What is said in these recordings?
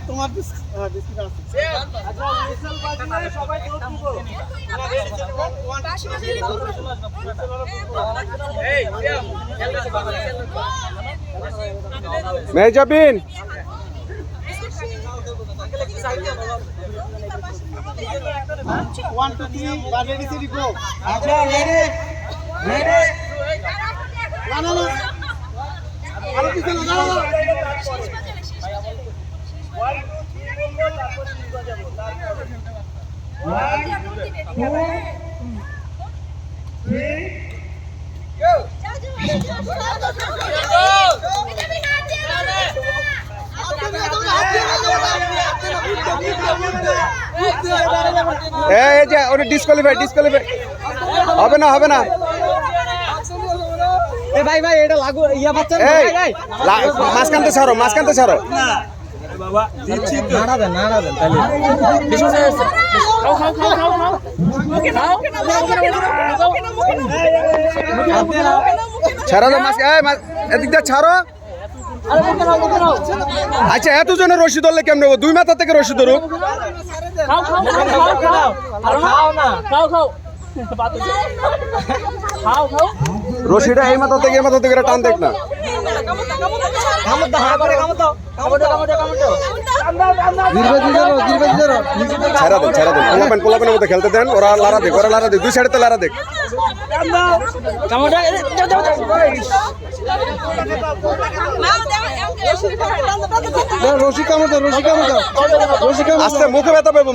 তোমার ডিসপ্লে আছে আচ্ছা মিসাল বাজিয়ে সবাই দৌড় দিব এই Mehjabin One, two, three, ready, steady, go. Acha, ready, ready. No. Aro piche na, no. 1, 2, 3, go. এই যে ওটা ডিসকোয়ালিফাই হবে না এ ভাই এটা লাগু ইয়া বাচ্চা এই মাঝখানতে ছাড়ো না বাবা দিচ্ছি নাড়া দেন তাহলে বেশি হয়ে যাচ্ছে খাও ওকে নাও ছাড়ো এদিক দিয়ে ছাড়ো আচ্ছা এত জনের রশি ধরলে কেমন হবো 2 মাথা থেকে রশি ধরুক রশিটা এই মাথা থেকে টান দেখ না ছেড়া দেন পোলাপেনের মধ্যে খেলতে দেন ওরা লারা দেখ 2 সাইডে লারা দেখ রশি কামড় আস্তে মুখে ব্যথা পেবো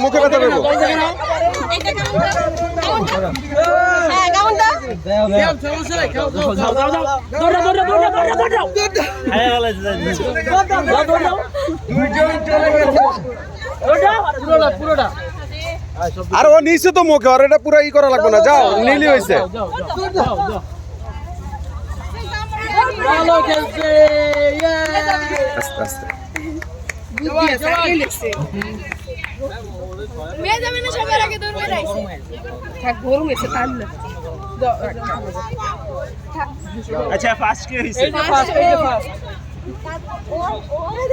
আর ও নিচে তো মুখে আর এটা পুরো ই করা লাগবে না যাও নীলি হয়েছে আস্তে আচ্ছা ফার্স্ট কি হইছে